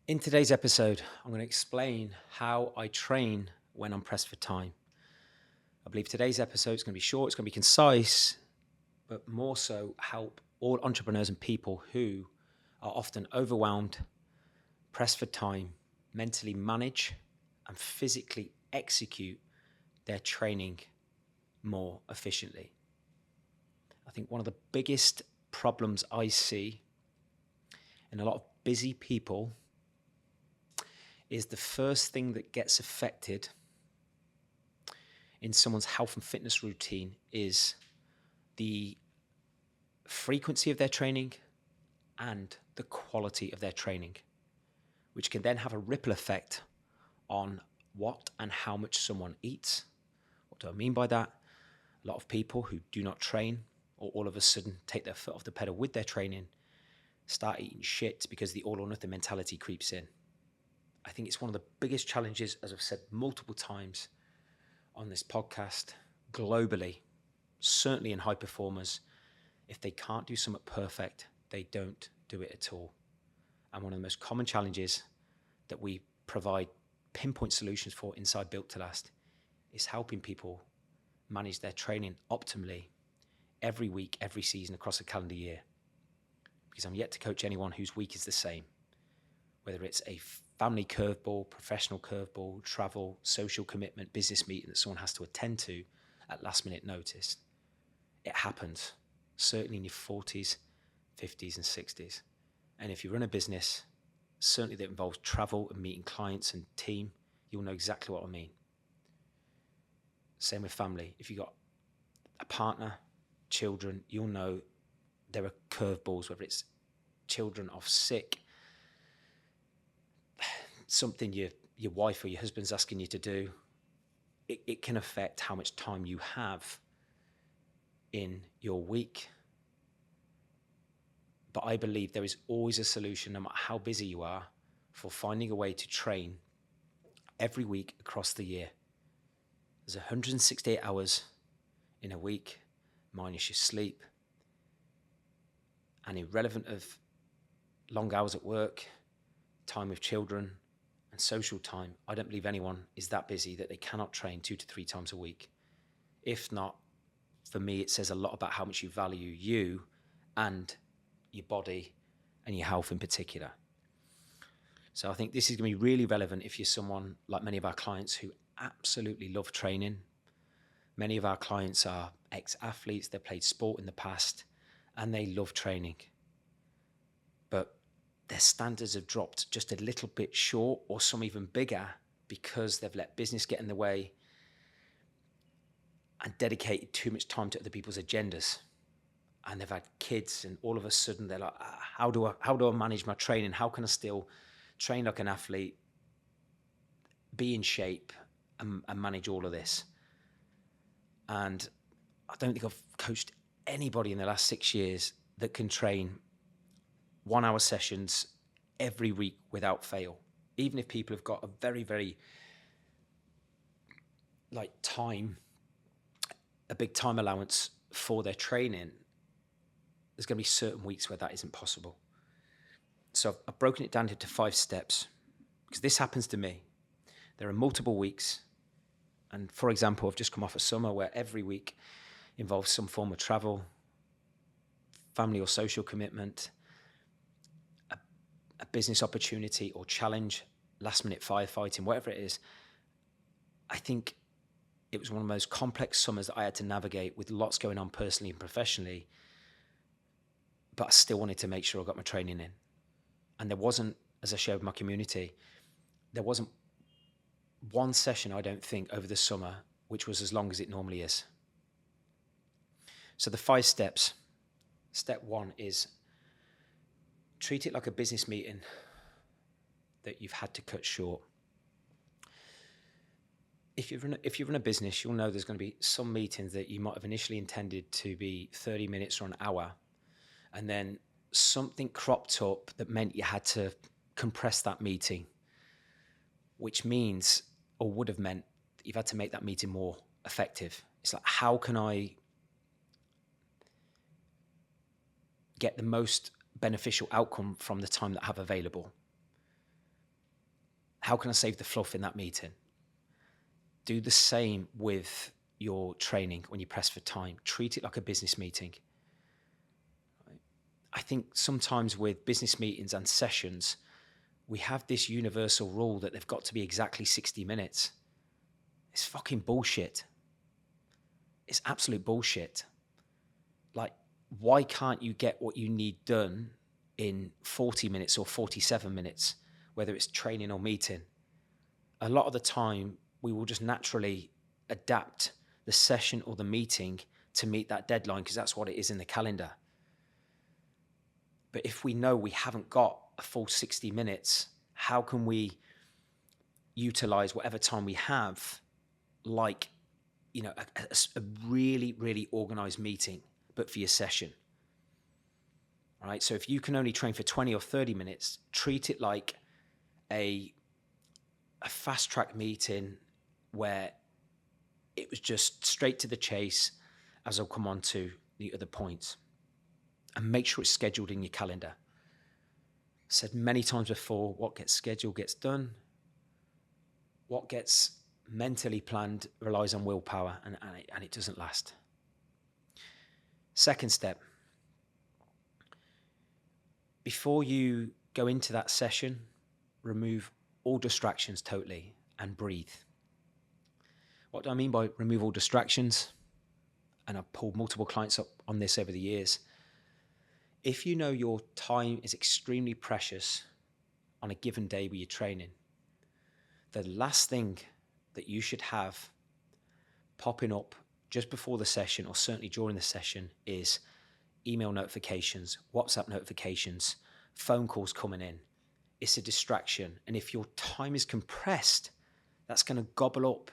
In today's episode, I'm going to explain how I train when I'm pressed for time. I believe today's episode is going to be short, it's going to be concise, but more so help all entrepreneurs and people who are often overwhelmed, pressed for time, mentally manage and physically execute their training more efficiently. I think one of the biggest problems I see in a lot of busy people is the first thing that gets affected in someone's health and fitness routine is the frequency of their training and the quality of their training, which can then have a ripple effect on what and how much someone eats. What do I mean by that? A lot of people who do not train or all of a sudden take their foot off the pedal with their training start eating shit because the all or nothing mentality creeps in. I think it's one of the biggest challenges, as I've said multiple times on this podcast, globally, certainly in high performers. If they can't do something perfect, they don't do it at all. And one of the most common challenges that we provide pinpoint solutions for inside Built to Last is helping people manage their training optimally every week, every season across a calendar year. Because I'm yet to coach anyone whose week is the same, whether it's a family curveball, professional curveball, travel, social commitment, business meeting that someone has to attend to at last minute notice. It happens, certainly in your 40s, 50s and 60s. And if you run a business, certainly that involves travel and meeting clients and team, you'll know exactly what I mean. Same with family. If you've got a partner, children, you'll know there are curveballs, whether it's children off sick, something your wife or your husband's asking you to do, it can affect how much time you have in your week. But I believe there is always a solution, no matter how busy you are, for finding a way to train every week across the year. There's 168 hours in a week, minus your sleep, and irrelevant of long hours at work, time with children, and social time, I don't believe anyone is that busy that they cannot train 2 to 3 times a week. If not, for me, it says a lot about how much you value you and your body and your health in particular. So I think this is going to be really relevant if you're someone like many of our clients who absolutely love training. Many of our clients are ex-athletes, they've played sport in the past, and they love training. But their standards have dropped just a little bit short, or some even bigger, because they've let business get in the way and dedicated too much time to other people's agendas. And they've had kids, and all of a sudden they're like, how do I manage my training? How can I still train like an athlete, be in shape, and manage all of this? And I don't think I've coached anybody in the last 6 years that can train 1 hour sessions every week without fail. Even if people have got a very, very a big time allowance for their training, there's going to be certain weeks where that isn't possible. So I've broken it down into 5 steps because this happens to me. There are multiple weeks. And for example, I've just come off a summer where every week involves some form of travel, family or social commitment, a business opportunity or challenge, last minute firefighting, whatever it is. I think it was one of the most complex summers that I had to navigate with lots going on personally and professionally, but I still wanted to make sure I got my training in. And there wasn't, as I shared with my community, there wasn't one session, I don't think, over the summer, which was as long as it normally is. So the 5 steps. Step 1 is treat it like a business meeting that you've had to cut short. If you run a business, you'll know there's going to be some meetings that you might have initially intended to be 30 minutes or an hour, and then something cropped up that meant you had to compress that meeting, which means, or would have meant, that you've had to make that meeting more effective. It's like, how can I get the most beneficial outcome from the time that I have available? How can I save the fluff in that meeting? Do the same with your training when you press for time. Treat it like a business meeting. I think sometimes with business meetings and sessions, we have this universal rule that they've got to be exactly 60 minutes. It's fucking bullshit. It's absolute bullshit. Like, why can't you get what you need done in 40 minutes or 47 minutes, whether it's training or meeting? A lot of the time, we will just naturally adapt the session or the meeting to meet that deadline because that's what it is in the calendar. But if we know we haven't got a full 60 minutes, how can we utilize whatever time we have, like, a really, really organized meeting, but for your session? Right? So if you can only train for 20 or 30 minutes, treat it like a fast track meeting where it was just straight to the chase, as I'll come on to the other points. And make sure it's scheduled in your calendar. Said many times before, what gets scheduled gets done. What gets mentally planned relies on willpower, and it doesn't last. Second step, before you go into that session, remove all distractions totally and breathe. What do I mean by remove all distractions? And I've pulled multiple clients up on this over the years. If you know your time is extremely precious on a given day where you're training, the last thing that you should have popping up just before the session or certainly during the session is email notifications, WhatsApp notifications, phone calls coming in. It's a distraction. And if your time is compressed, that's going to gobble up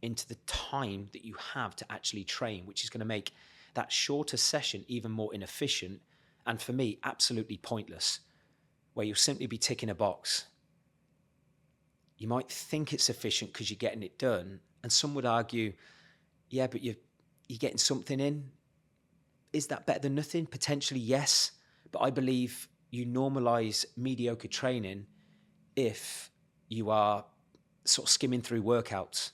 into the time that you have to actually train, which is going to make that shorter session even more inefficient. And for me, absolutely pointless, where you'll simply be ticking a box. You might think it's efficient because you're getting it done. And some would argue, yeah, but you're getting something in. Is that better than nothing? Potentially, yes. But I believe you normalize mediocre training if you are sort of skimming through workouts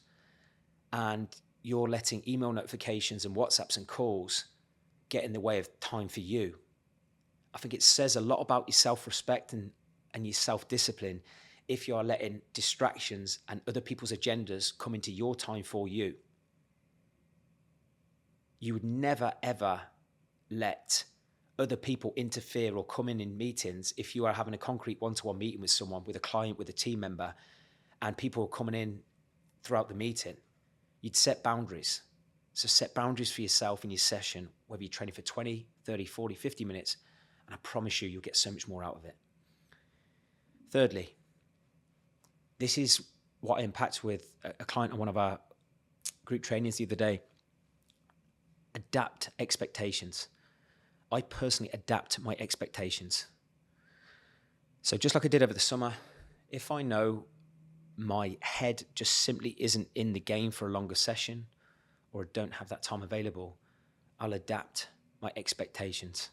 and you're letting email notifications and WhatsApps and calls get in the way of time for you. I think it says a lot about your self-respect and your self-discipline if you are letting distractions and other people's agendas come into your time for you. You would never, ever let other people interfere or come in meetings if you are having a concrete one-to-one meeting with someone, with a client, with a team member, and people are coming in throughout the meeting. You'd set boundaries. So set boundaries for yourself in your session, whether you're training for 20, 30, 40, 50 minutes, and I promise you'll get so much more out of it. Thirdly, this is what I impacted with a client on one of our group trainings the other day. Adapt expectations. I personally adapt my expectations. So just like I did over the summer, if I know my head just simply isn't in the game for a longer session or don't have that time available, I'll adapt my expectations.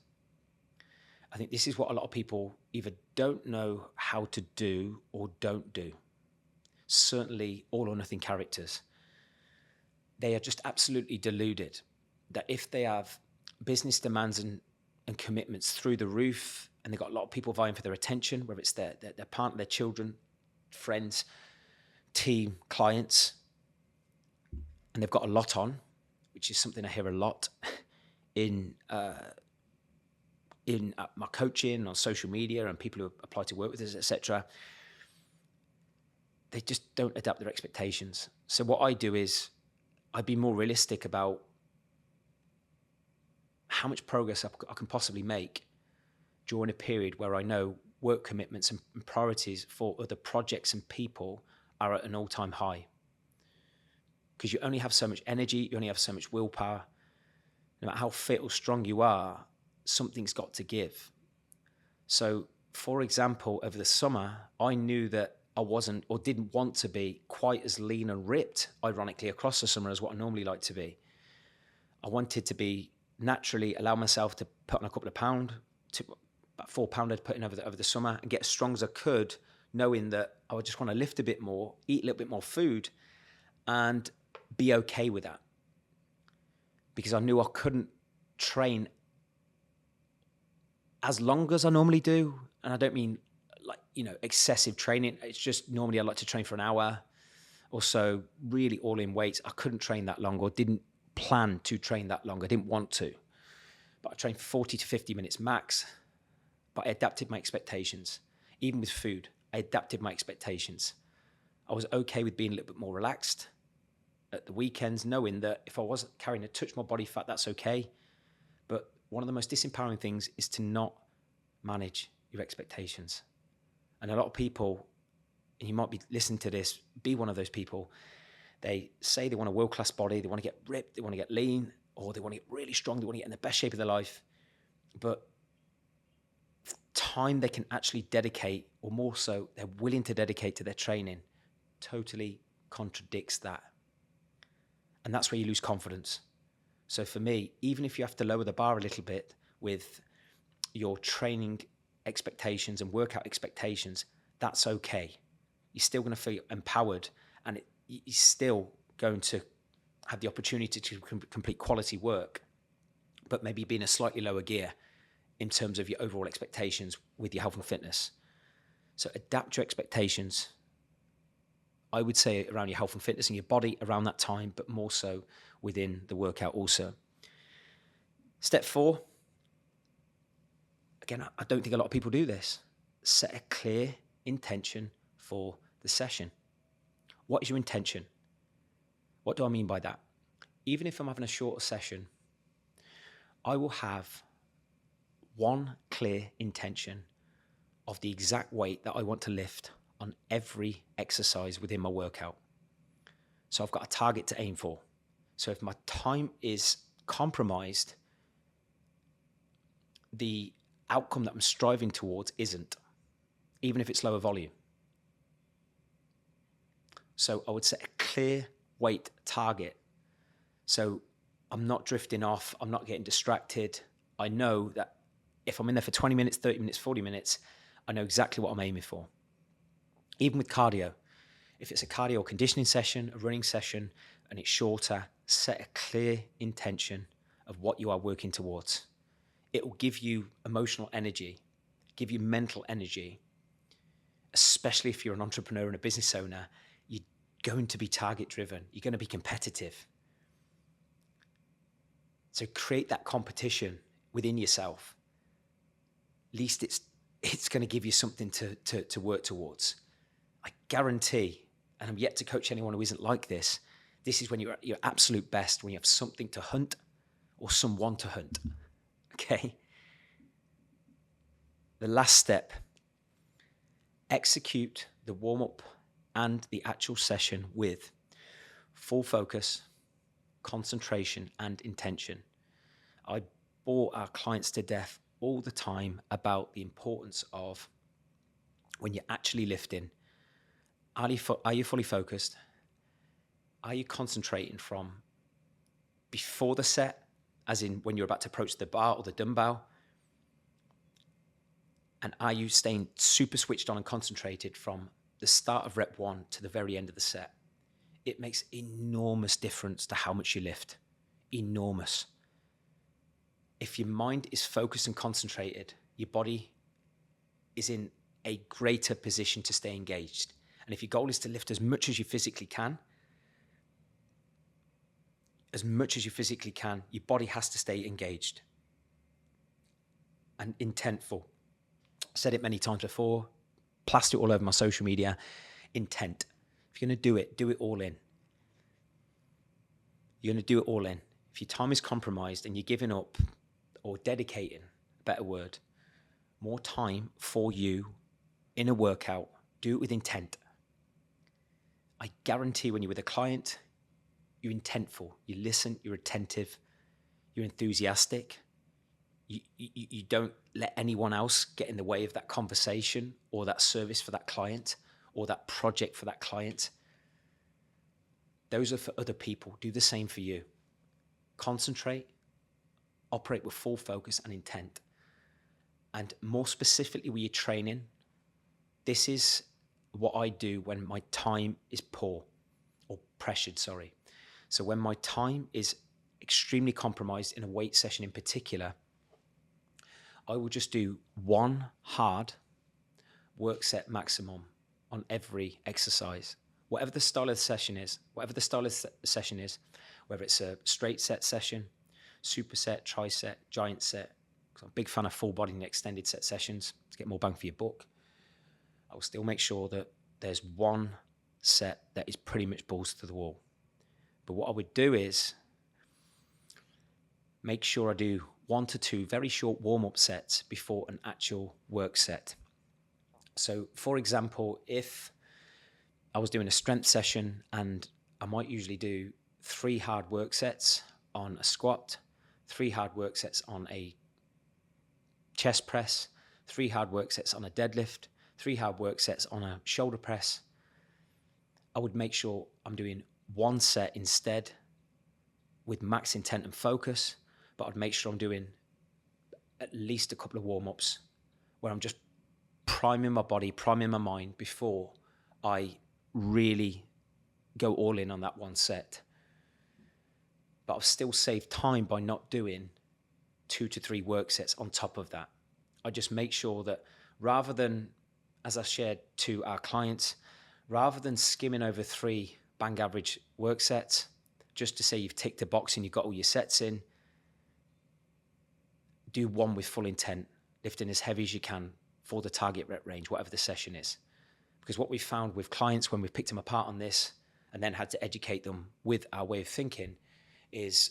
I think this is what a lot of people either don't know how to do or don't do. Certainly all or nothing characters. They are just absolutely deluded that if they have business demands and commitments through the roof, and they've got a lot of people vying for their attention, whether it's their partner, their children, friends, team, clients, and they've got a lot on, which is something I hear a lot in my coaching on social media and people who apply to work with us, etc. They just don't adapt their expectations. So what I do is I'd be more realistic about how much progress I can possibly make during a period where I know work commitments and priorities for other projects and people are at an all-time high. Because you only have so much energy, you only have so much willpower. No matter how fit or strong you are, something's got to give. So, for example, over the summer, I knew that I wasn't or didn't want to be quite as lean and ripped, ironically, across the summer as what I normally like to be. I wanted to be naturally allow myself to put on a couple of pounds, about 4 pounds I'd put in over the summer, and get as strong as I could knowing that I would just want to lift a bit more, eat a little bit more food, and be okay with that. Because I knew I couldn't train as long as I normally do. And I don't mean excessive training. It's just normally I like to train for an hour or so, really all in weights. I couldn't train that long, or didn't plan to train that long. I didn't want to. But I trained for 40 to 50 minutes max. But I adapted my expectations. Even with food, I adapted my expectations. I was okay with being a little bit more relaxed at the weekends, knowing that if I wasn't carrying a touch more body fat, that's okay. But one of the most disempowering things is to not manage your expectations. And a lot of people, and you might be listening to this, be one of those people. They say they want a world-class body, they want to get ripped, they want to get lean, or they want to get really strong, they want to get in the best shape of their life. But time they can actually dedicate, or more so, they're willing to dedicate to their training, totally contradicts that. And that's where you lose confidence. So for me, even if you have to lower the bar a little bit with your training expectations and workout expectations, that's okay. You're still going to feel empowered, and you're still going to have the opportunity to complete quality work, but maybe be in a slightly lower gear in terms of your overall expectations with your health and fitness. So adapt your expectations, I would say, around your health and fitness and your body around that time, but more so within the workout also. Step 4, again, I don't think a lot of people do this. Set a clear intention for the session. What is your intention? What do I mean by that? Even if I'm having a shorter session, I will have one clear intention of the exact weight that I want to lift on every exercise within my workout. So I've got a target to aim for. So if my time is compromised, the outcome that I'm striving towards isn't, even if it's lower volume. So I would set a clear weight target. So I'm not drifting off, I'm not getting distracted. I know that if I'm in there for 20 minutes, 30 minutes, 40 minutes, I know exactly what I'm aiming for. Even with cardio, if it's a cardio conditioning session, a running session, and it's shorter, set a clear intention of what you are working towards. It will give you emotional energy, give you mental energy, especially if you're an entrepreneur and a business owner. You're going to be target driven. You're going to be competitive. So create that competition within yourself. At least it's going to give you something to work towards. I guarantee, and I'm yet to coach anyone who isn't like this, this is when you're at your absolute best, when you have something to hunt or someone to hunt. Okay? The last step, execute the warm-up and the actual session with full focus, concentration, and intention. I bore our clients to death all the time about the importance of, when you're actually lifting, are you fully focused? Are you concentrating from before the set, as in when you're about to approach the bar or the dumbbell? And are you staying super switched on and concentrated from the start of rep 1 to the very end of the set? It makes enormous difference to how much you lift. Enormous. If your mind is focused and concentrated, your body is in a greater position to stay engaged. And if your goal is to lift as much as you physically can, your body has to stay engaged and intentful. I said it many times before, plaster it all over my social media. Intent. If you're going to do it all in. You're going to do it all in. If your time is compromised and you're giving up, or dedicating, a better word, more time for you in a workout, do it with intent. I guarantee when you're with a client, you're intentful. You listen, you're attentive, you're enthusiastic. You don't let anyone else get in the way of that conversation or that service for that client or that project for that client. Those are for other people. Do the same for you. Concentrate, operate with full focus and intent. And more specifically with your training, this is what I do when my time is poor or pressured, sorry. So when my time is extremely compromised in a weight session in particular, I will just do one hard work set maximum on every exercise. Whatever the style of the session is, whether it's a straight set session, superset, tricep, giant set, because I'm a big fan of full body and extended set sessions to get more bang for your buck, I will still make sure that there's one set that is pretty much balls to the wall. But what I would do is make sure I do 1 to 2 very short warm-up sets before an actual work set. So for example, if I was doing a strength session and I might usually do 3 hard work sets on a squat, 3 hard work sets on a chest press, 3 hard work sets on a deadlift, 3 hard work sets on a shoulder press, I would make sure I'm doing one set instead with max intent and focus, but I'd make sure I'm doing at least a couple of warm-ups where I'm just priming my body, priming my mind before I really go all in on that one set. But I've still saved time by not doing 2 to 3 work sets on top of that. I just make sure that rather than, as I shared to our clients, rather than skimming over 3 bang average work sets, just to say you've ticked a box and you've got all your sets in, do one with full intent, lifting as heavy as you can for the target rep range, whatever the session is. Because what we've found with clients when we've picked them apart on this and then had to educate them with our way of thinking is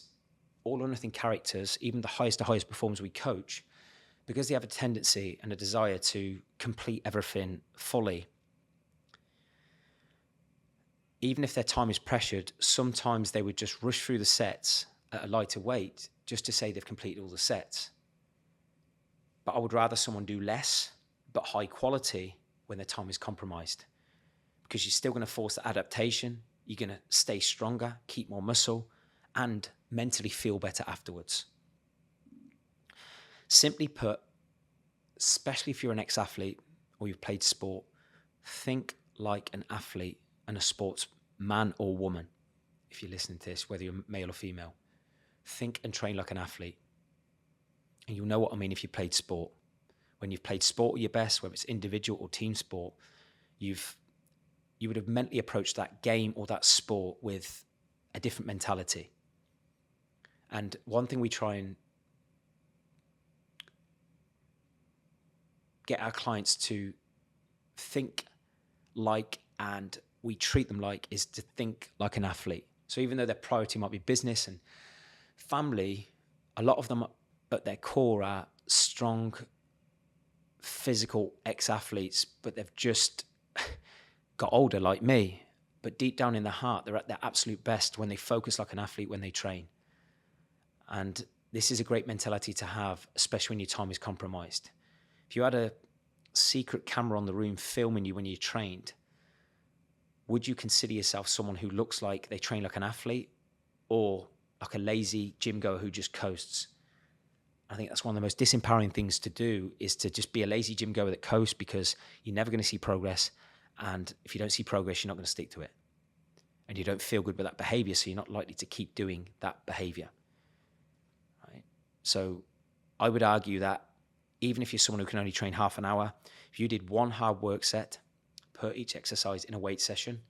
all or nothing characters, even the highest to highest performers we coach, because they have a tendency and a desire to complete everything fully. Even if their time is pressured, sometimes they would just rush through the sets at a lighter weight just to say they've completed all the sets. But I would rather someone do less, but high quality when their time is compromised, because you're still going to force the adaptation. You're going to stay stronger, keep more muscle, and mentally feel better afterwards. Simply put, especially if you're an ex-athlete or you've played sport, think like an athlete and a sportsman or woman. If you're listening to this, whether you're male or female, think and train like an athlete. And you'll know what I mean if you played sport. When you've played sport at your best, whether it's individual or team sport, you would have mentally approached that game or that sport with a different mentality. And one thing we try and get our clients to think like, and we treat them like, is to think like an athlete. So even though their priority might be business and family, a lot of them at their core are strong, physical ex-athletes, but they've just got older like me. But deep down in their heart, they're at their absolute best when they focus like an athlete when they train. And this is a great mentality to have, especially when your time is compromised. If you had a secret camera on the room filming you when you trained, would you consider yourself someone who looks like they train like an athlete or like a lazy gym goer who just coasts? I think that's one of the most disempowering things to do, is to just be a lazy gym goer that coasts, because you're never going to see progress. And if you don't see progress, you're not going to stick to it. And you don't feel good with that behavior, so you're not likely to keep doing that behavior. Right? So I would argue that even if you're someone who can only train half an hour, if you did one hard work set per each exercise in a weight session,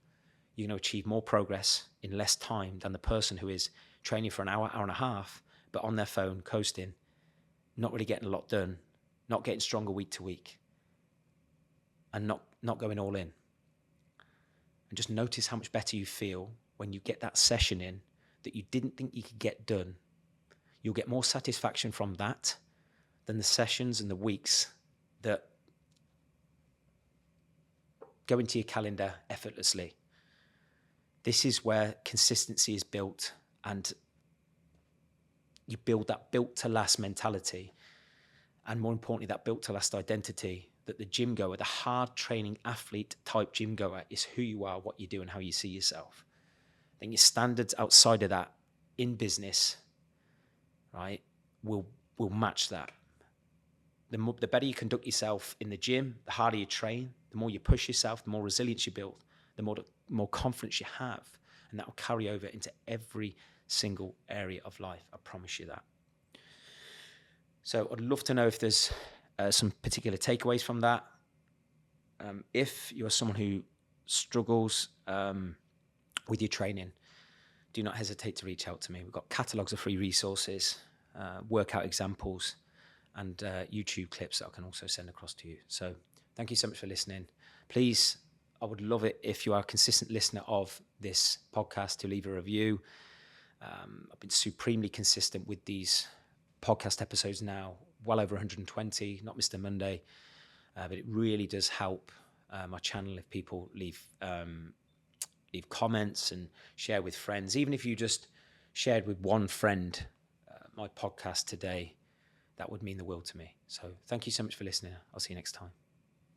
you're going to achieve more progress in less time than the person who is training for an hour, hour and a half, but on their phone, coasting, not really getting a lot done, not getting stronger week to week, and not going all in. And just notice how much better you feel when you get that session in that you didn't think you could get done. You'll get more satisfaction from that than the sessions and the weeks that go into your calendar effortlessly. This is where consistency is built, and you build that built to last mentality, and more importantly, that built to last identity, that the gym goer, the hard training athlete type gym goer, is who you are, what you do, and how you see yourself. Then your standards outside of that in business, right, will match that. the better you conduct yourself in the gym, the harder you train, the more you push yourself, the more resilience you build, the more confidence you have, and that will carry over into every single area of life. I promise you that. So I'd love to know if there's some particular takeaways from that. If you're someone who struggles with your training, do not hesitate to reach out to me. We've got catalogs of free resources, workout examples, and YouTube clips that I can also send across to you. So thank you so much for listening. Please, I would love it if you are a consistent listener of this podcast to leave a review. I've been supremely consistent with these podcast episodes now, well over 120, not Mr. Monday, but it really does help my channel if people leave comments and share with friends. Even if you just shared with one friend my podcast today, that would mean the world to me. So thank you so much for listening. I'll see you next time.